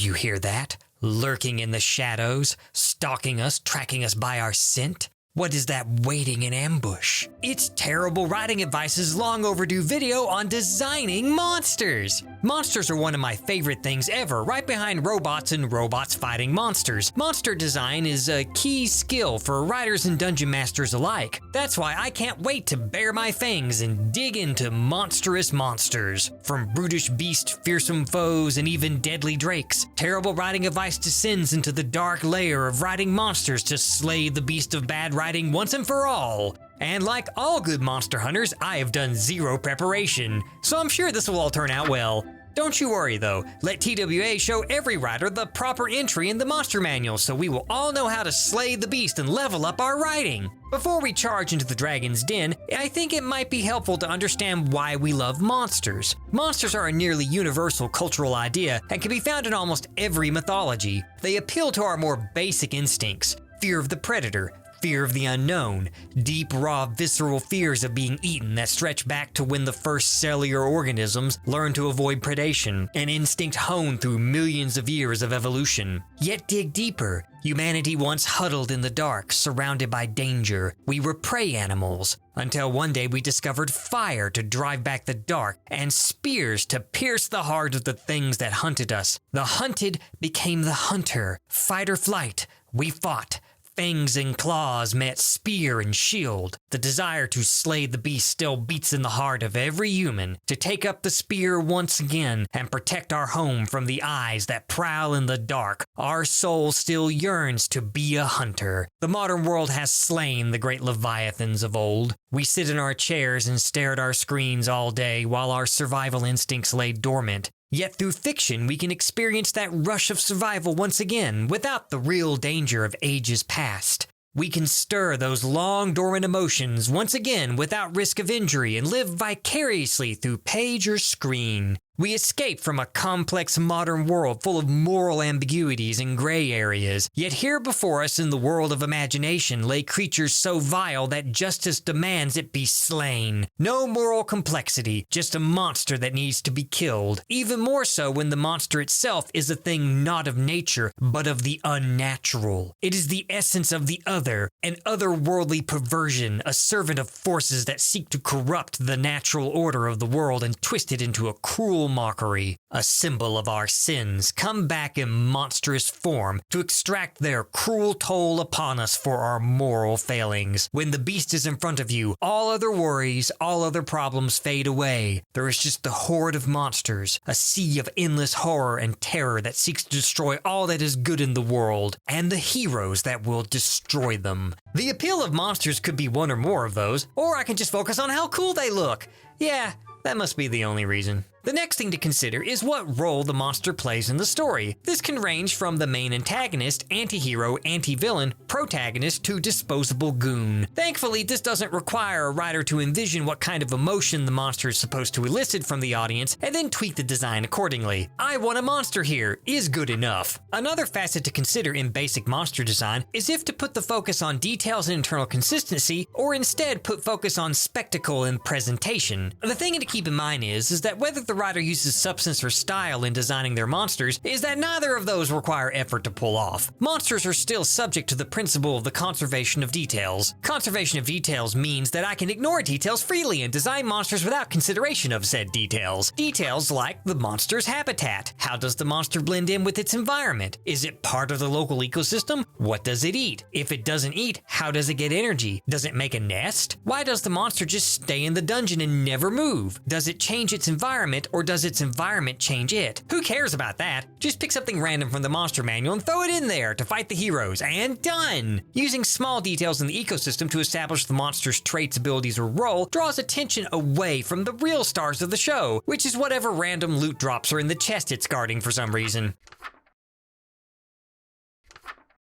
you hear that? Lurking in the shadows, stalking us, tracking us by our scent? What is that waiting in ambush? It's Terrible Writing Advice's long overdue video on designing monsters. Monsters are one of my favorite things ever, right behind robots and robots fighting monsters. Monster design is a key skill for writers and dungeon masters alike. That's why I can't wait to bare my fangs and dig into monstrous monsters. From brutish beasts, fearsome foes, and even deadly drakes, Terrible Writing Advice descends into the dark layer of writing monsters to slay the beast of bad writing once and for all. And like all good monster hunters, I have done zero preparation, so I'm sure this will all turn out well. Don't you worry though, let TWA show every writer the proper entry in the monster manual so we will all know how to slay the beast and level up our writing. Before we charge into the dragon's den, I think it might be helpful to understand why we love monsters. Monsters are a nearly universal cultural idea and can be found in almost every mythology. They appeal to our more basic instincts: fear of the predator, fear of the unknown, deep, raw, visceral fears of being eaten that stretch back to when the first cellular organisms learned to avoid predation, an instinct honed through millions of years of evolution. Yet dig deeper. Humanity once huddled in the dark, surrounded by danger. We were prey animals, until one day we discovered fire to drive back the dark and spears to pierce the heart of the things that hunted us. The hunted became the hunter. Fight or flight, we fought. Fangs and claws met spear and shield. The desire to slay the beast still beats in the heart of every human, to take up the spear once again and protect our home from the eyes that prowl in the dark. Our soul still yearns to be a hunter. The modern world has slain the great leviathans of old. We sit in our chairs and stare at our screens all day while our survival instincts lay dormant. Yet through fiction, we can experience that rush of survival once again without the real danger of ages past. We can stir those long dormant emotions once again without risk of injury and live vicariously through page or screen. We escape from a complex modern world full of moral ambiguities and gray areas, yet here before us in the world of imagination lay creatures so vile that justice demands it be slain. No moral complexity, just a monster that needs to be killed. Even more so when the monster itself is a thing not of nature, but of the unnatural. It is the essence of the other, an otherworldly perversion, a servant of forces that seek to corrupt the natural order of the world and twist it into a cruel mockery, a symbol of our sins come back in monstrous form to extract their cruel toll upon us for our moral failings. When the beast is in front of you, all other worries, all other problems fade away. There is just the horde of monsters, a sea of endless horror and terror that seeks to destroy all that is good in the world, and the heroes that will destroy them. The appeal of monsters could be one or more of those, or I can just focus on how cool they look. Yeah, that must be the only reason. The next thing to consider is what role the monster plays in the story. This can range from the main antagonist, anti-hero, anti-villain, protagonist, to disposable goon. Thankfully, this doesn't require a writer to envision what kind of emotion the monster is supposed to elicit from the audience and then tweak the design accordingly. I want a monster here is good enough. Another facet to consider in basic monster design is if to put the focus on details and internal consistency, or instead put focus on spectacle and presentation. The thing to keep in mind is that whether the writer uses substance or style in designing their monsters is that neither of those require effort to pull off. Monsters are still subject to the principle of the conservation of details. Conservation of details means that I can ignore details freely and design monsters without consideration of said details. Details like the monster's habitat. How does the monster blend in with its environment? Is it part of the local ecosystem? What does it eat? If it doesn't eat, how does it get energy? Does it make a nest? Why does the monster just stay in the dungeon and never move? Does it change its environment, or does its environment change it? Who cares about that? Just pick something random from the monster manual and throw it in there to fight the heroes, and done! Using small details in the ecosystem to establish the monster's traits, abilities, or role draws attention away from the real stars of the show, which is whatever random loot drops are in the chest it's guarding for some reason.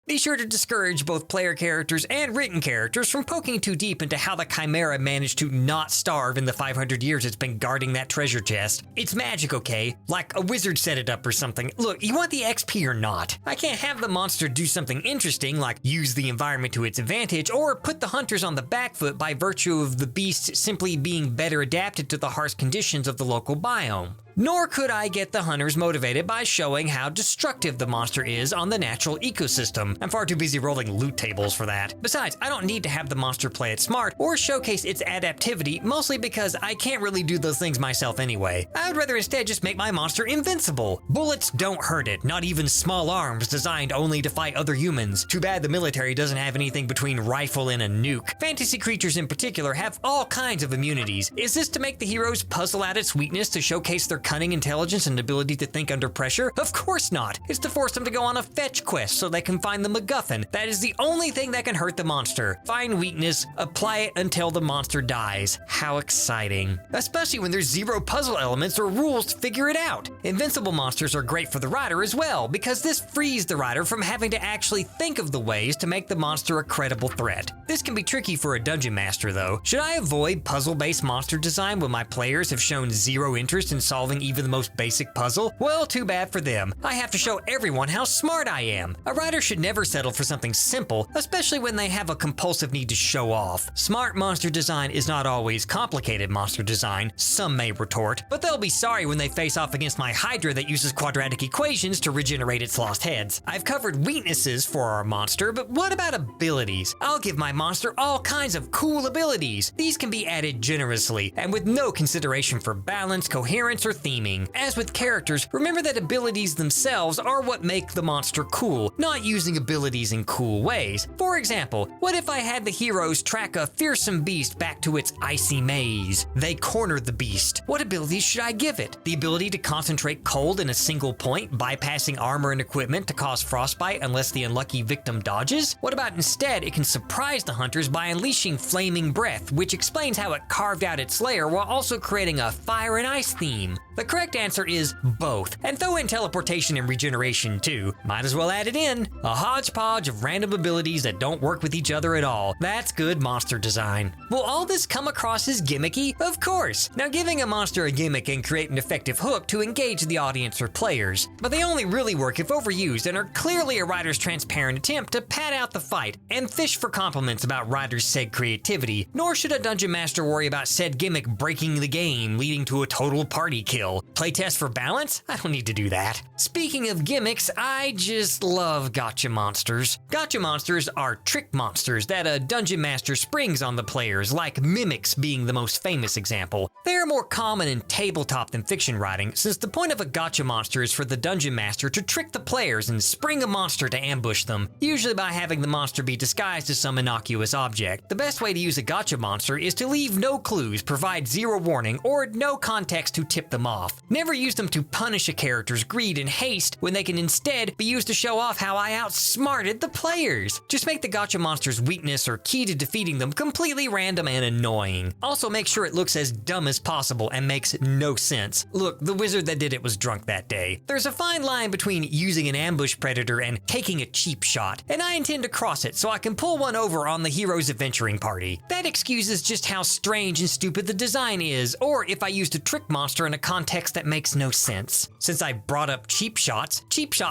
Be sure to discourage both player characters and written characters from poking too deep into how the Chimera managed to not starve in the 500 years it's been guarding that treasure chest. It's magic, okay? Like a wizard set it up or something. Look, you want the XP or not? I can't have the monster do something interesting like use the environment to its advantage or put the hunters on the back foot by virtue of the beast simply being better adapted to the harsh conditions of the local biome. Nor could I get the hunters motivated by showing how destructive the monster is on the natural ecosystem. I'm far too busy rolling loot tables for that. Besides, I don't need to have the monster play it smart or showcase its adaptivity, mostly because I can't really do those things myself anyway. I would rather instead just make my monster invincible. Bullets don't hurt it, not even small arms designed only to fight other humans. Too bad the military doesn't have anything between rifle and a nuke. Fantasy creatures in particular have all kinds of immunities. Is this to make the heroes puzzle out its weakness to showcase their cunning intelligence and ability to think under pressure? Of course not. It's to force them to go on a fetch quest so they can find the MacGuffin. That is the only thing that can hurt the monster. Find weakness, apply it until the monster dies. How exciting. Especially when there's zero puzzle elements or rules to figure it out. Invincible monsters are great for the rider as well, because this frees the rider from having to actually think of the ways to make the monster a credible threat. This can be tricky for a dungeon master though. Should I avoid puzzle-based monster design when my players have shown zero interest in solving even the most basic puzzle? Well, too bad for them. I have to show everyone how smart I am. A writer should never settle for something simple, especially when they have a compulsive need to show off. Smart monster design is not always complicated monster design, some may retort, but they'll be sorry when they face off against my Hydra that uses quadratic equations to regenerate its lost heads. I've covered weaknesses for our monster, but what about abilities? I'll give my monster all kinds of cool abilities. These can be added generously, and with no consideration for balance, coherence, or theming. As with characters, remember that abilities themselves are what make the monster cool, not using abilities in cool ways. For example, what if I had the heroes track a fearsome beast back to its icy maze? They cornered the beast. What abilities should I give it? The ability to concentrate cold in a single point, bypassing armor and equipment to cause frostbite unless the unlucky victim dodges? What about instead it can surprise the hunters by unleashing flaming breath, which explains how it carved out its lair while also creating a fire and ice theme? The correct answer is both, and throw in teleportation and regeneration too. Might as well add it in. A hodgepodge of random abilities that don't work with each other at all. That's good monster design. Will all this come across as gimmicky? Of course. Now, giving a monster a gimmick can create an effective hook to engage the audience or players, but they only really work if overused and are clearly a writer's transparent attempt to pad out the fight and fish for compliments about writers' said creativity. Nor should a dungeon master worry about said gimmick breaking the game, leading to a total party kill. Playtest for balance? I don't need to do that. Speaking of gimmicks, I just love gotcha monsters. Gotcha monsters are trick monsters that a dungeon master springs on the players, like Mimics being the most famous example. They are more common in tabletop than fiction writing, since the point of a gotcha monster is for the dungeon master to trick the players and spring a monster to ambush them, usually by having the monster be disguised as some innocuous object. The best way to use a gotcha monster is to leave no clues, provide zero warning, or no context to tip them off. Never use them to punish a character's greed and haste when they can instead be used to show off how I outsmarted the players. Just make the gotcha monster's weakness or key to defeating them completely random and annoying. Also make sure it looks as dumb as possible and makes no sense. Look, the wizard that did it was drunk that day. There's a fine line between using an ambush predator and taking a cheap shot, and I intend to cross it so I can pull one over on the hero's adventuring party. That excuses just how strange and stupid the design is, or if I used a trick monster in a context that makes no sense. Since I brought up cheap shot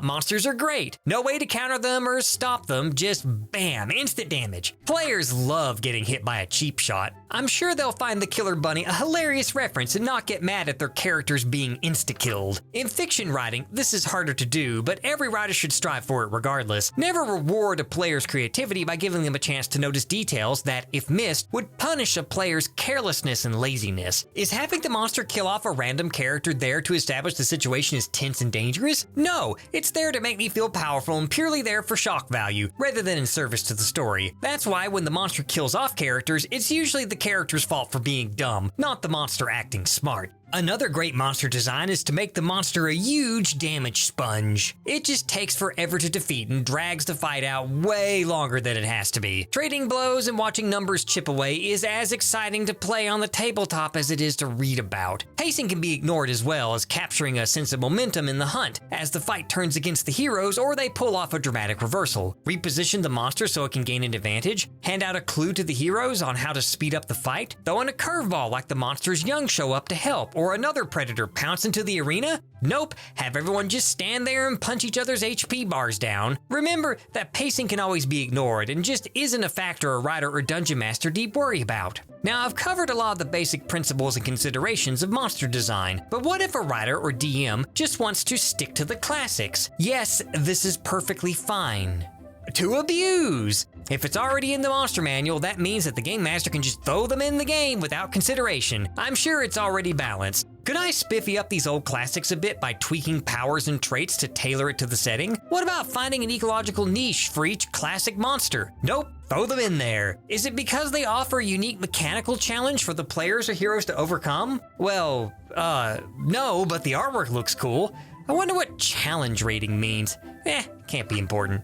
monsters are great. No way to counter them or stop them, just bam, instant damage. Players love getting hit by a cheap shot. I'm sure they'll find the killer bunny a hilarious reference and not get mad at their characters being insta-killed. In fiction writing, this is harder to do, but every writer should strive for it regardless. Never reward a player's creativity by giving them a chance to notice details that, if missed, would punish a player's carelessness and laziness. Is having the monster kill off a random character there to establish the situation is tense and dangerous? No, it's there to make me feel powerful and purely there for shock value, rather than in service to the story. That's why when the monster kills off characters, it's usually the character's fault for being dumb, not the monster acting smart. Another great monster design is to make the monster a huge damage sponge. It just takes forever to defeat and drags the fight out way longer than it has to be. Trading blows and watching numbers chip away is as exciting to play on the tabletop as it is to read about. Pacing can be ignored as well as capturing a sense of momentum in the hunt as the fight turns against the heroes or they pull off a dramatic reversal. Reposition the monster so it can gain an advantage, hand out a clue to the heroes on how to speed up the fight, throw in a curveball like the monster's young show up to help, or another predator pounce into the arena? Nope, have everyone just stand there and punch each other's HP bars down. Remember that pacing can always be ignored and just isn't a factor a writer or dungeon master need worry about. Now, I've covered a lot of the basic principles and considerations of monster design, but what if a writer or DM just wants to stick to the classics? Yes, this is perfectly fine to abuse. If it's already in the monster manual, that means that the game master can just throw them in the game without consideration. I'm sure it's already balanced. Could I spiffy up these old classics a bit by tweaking powers and traits to tailor it to the setting? What about finding an ecological niche for each classic monster? Nope, throw them in there. Is it because they offer a unique mechanical challenge for the players or heroes to overcome? Well, no, but the artwork looks cool. I wonder what challenge rating means. Can't be important.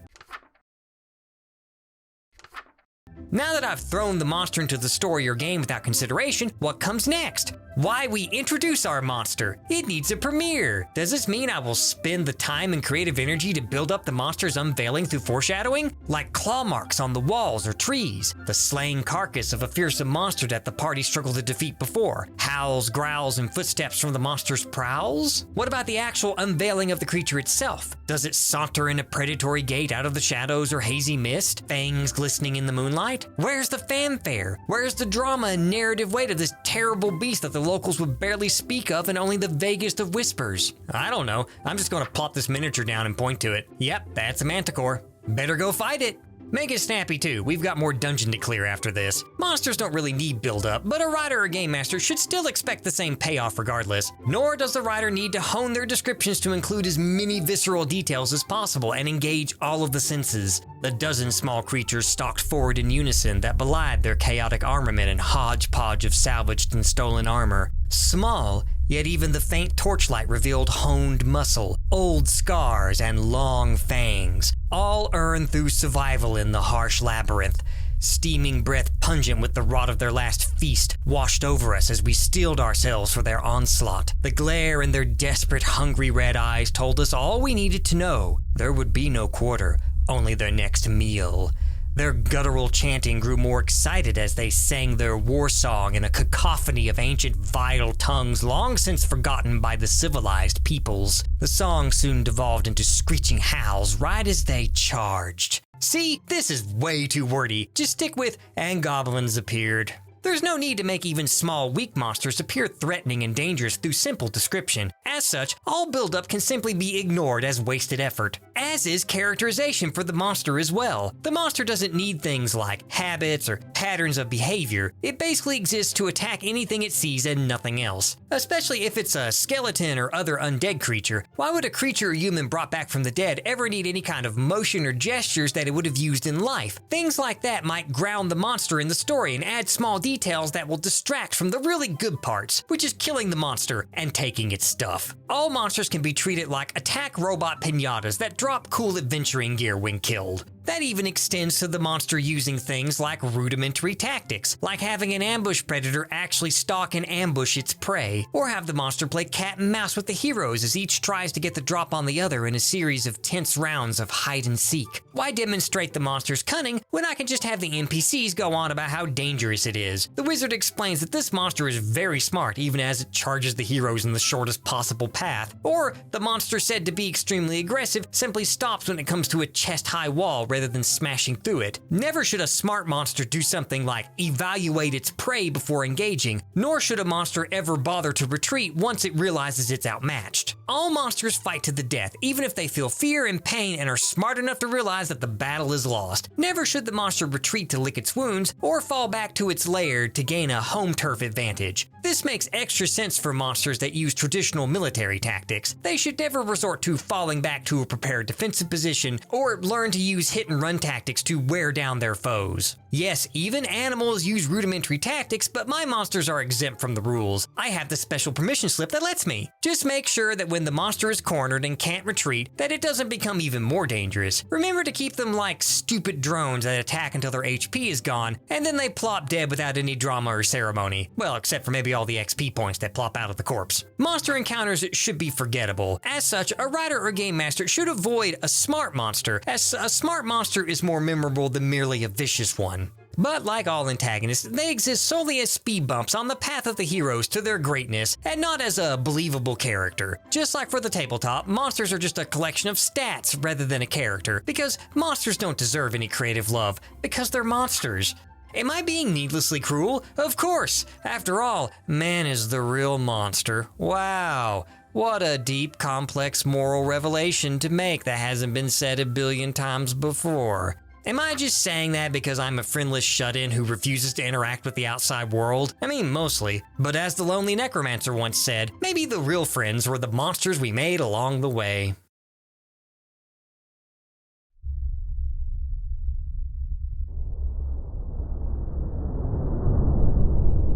Now that I've thrown the monster into the story or game without consideration, what comes next? Why we introduce our monster. It needs a premiere. Does this mean I will spend the time and creative energy to build up the monster's unveiling through foreshadowing? Like claw marks on the walls or trees, the slain carcass of a fearsome monster that the party struggled to defeat before, howls, growls, and footsteps from the monster's prowls? What about the actual unveiling of the creature itself? Does it saunter in a predatory gait out of the shadows or hazy mist, fangs glistening in the moonlight? Where's the fanfare? Where's the drama and narrative weight of this terrible beast that the locals would barely speak of in only the vaguest of whispers? I don't know. I'm just going to plop this miniature down and point to it. Yep, that's a manticore. Better go fight it. Make it snappy too, we've got more dungeon to clear after this. Monsters don't really need build-up, but a writer or game master should still expect the same payoff regardless. Nor does the writer need to hone their descriptions to include as many visceral details as possible and engage all of the senses. The dozen small creatures stalked forward in unison that belied their chaotic armament and hodgepodge of salvaged and stolen armor. Small, yet even the faint torchlight revealed honed muscle, old scars, and long fangs, all earned through survival in the harsh labyrinth. Steaming breath pungent with the rot of their last feast washed over us as we steeled ourselves for their onslaught. The glare in their desperate, hungry red eyes told us all we needed to know. There would be no quarter, only their next meal. Their guttural chanting grew more excited as they sang their war song in a cacophony of ancient vital tongues long since forgotten by the civilized peoples. The song soon devolved into screeching howls right as they charged. See, this is way too wordy. Just stick with, and goblins appeared. There's no need to make even small, weak monsters appear threatening and dangerous through simple description. As such, all buildup can simply be ignored as wasted effort. As is characterization for the monster as well. The monster doesn't need things like habits or patterns of behavior. It basically exists to attack anything it sees and nothing else. Especially if it's a skeleton or other undead creature. Why would a creature or human brought back from the dead ever need any kind of motion or gestures that it would have used in life? Things like that might ground the monster in the story and add small details that will distract from the really good parts, which is killing the monster and taking its stuff. All monsters can be treated like attack robot piñatas that drop cool adventuring gear when killed. That even extends to the monster using things like rudimentary tactics, like having an ambush predator actually stalk and ambush its prey, or have the monster play cat and mouse with the heroes as each tries to get the drop on the other in a series of tense rounds of hide and seek. Why demonstrate the monster's cunning when I can just have the NPCs go on about how dangerous it is? The wizard explains that this monster is very smart even as it charges the heroes in the shortest possible path, or the monster said to be extremely aggressive simply stops when it comes to a chest-high wall rather than smashing through it. Never should a smart monster do something like evaluate its prey before engaging, nor should a monster ever bother to retreat once it realizes it's outmatched. All monsters fight to the death, even if they feel fear and pain and are smart enough to realize that the battle is lost. Never should the monster retreat to lick its wounds or fall back to its lair to gain a home turf advantage. This makes extra sense for monsters that use traditional military tactics. They should never resort to falling back to a prepared defensive position or learn to use hit and run tactics to wear down their foes. Yes, even animals use rudimentary tactics, but my monsters are exempt from the rules. I have the special permission slip that lets me. Just make sure that when the monster is cornered and can't retreat, that it doesn't become even more dangerous. Remember to keep them like stupid drones that attack until their HP is gone, and then they plop dead without any drama or ceremony. Well, except for maybe all the XP points that plop out of the corpse. Monster encounters should be forgettable. As such, a writer or game master should avoid a smart monster, as a smart monster is more memorable than merely a vicious one. But like all antagonists, they exist solely as speed bumps on the path of the heroes to their greatness, and not as a believable character. Just like for the tabletop, monsters are just a collection of stats rather than a character, because monsters don't deserve any creative love, because they're monsters. Am I being needlessly cruel? Of course! After all, man is the real monster. Wow. What a deep, complex moral revelation to make that hasn't been said a billion times before. Am I just saying that because I'm a friendless shut-in who refuses to interact with the outside world? I mean, mostly. But as the Lonely Necromancer once said, maybe the real friends were the monsters we made along the way.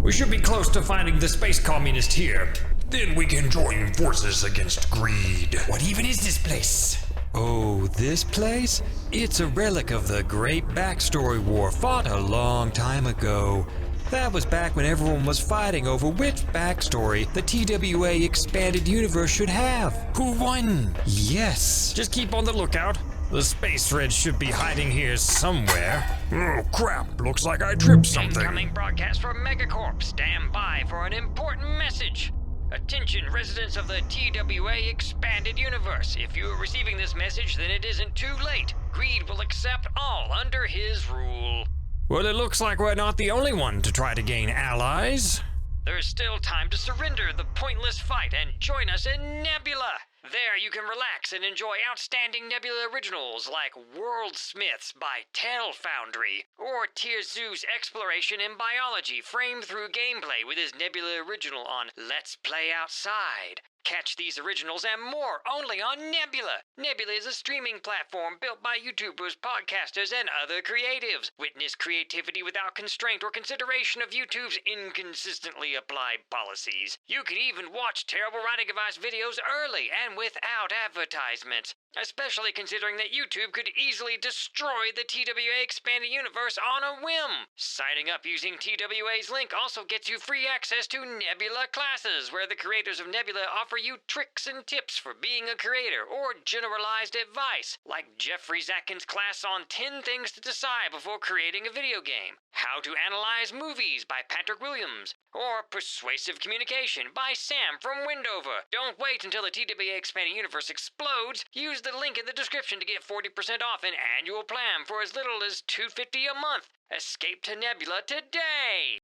We should be close to finding the space communist here. Then we can join forces against greed. What even is this place? Oh, this place? It's a relic of the great backstory war fought a long time ago. That was back when everyone was fighting over which backstory the TWA expanded universe should have. Who won? Yes. Just keep on the lookout. The space thread should be hiding here somewhere. Oh crap, looks like I tripped something. Incoming broadcast from Megacorp. Stand by for an important message. Attention, residents of the TWA Expanded Universe. If you are receiving this message, then it isn't too late. Greed will accept all under his rule. Well, it looks like we're not the only one to try to gain allies. There's still time to surrender the pointless fight and join us in Nebula. There you can relax and enjoy outstanding Nebula originals like Worldsmiths by Tell Foundry, or Tierzoo's exploration in biology framed through gameplay with his Nebula original on Let's Play Outside. Catch these originals and more only on Nebula. Nebula is a streaming platform built by YouTubers, podcasters, and other creatives. Witness creativity without constraint or consideration of YouTube's inconsistently applied policies. You can even watch Terrible Writing Advice videos early and without advertisements, especially considering that YouTube could easily destroy the TWA Expanded Universe on a whim. Signing up using TWA's link also gets you free access to Nebula classes, where the creators of Nebula offer you tricks and tips for being a creator, or generalized advice, like Jeffrey Zatkin's class on 10 things to decide before creating a video game, How to Analyze Movies by Patrick Williams, or Persuasive Communication by Sam from Windover. Don't wait until the TWA Expanded Universe explodes. Use the link in the description to get 40% off an annual plan for as little as $2.50 a month. Escape to Nebula today!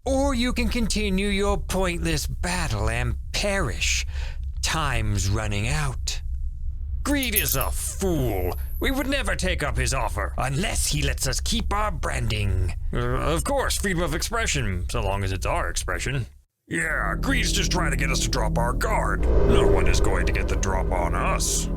Or you can continue your pointless battle and perish. Time's running out. Greed is a fool. We would never take up his offer. Unless he lets us keep our branding. Of course, freedom of expression, so long as it's our expression. Yeah, Greed's just trying to get us to drop our guard. No one is going to get the drop on us.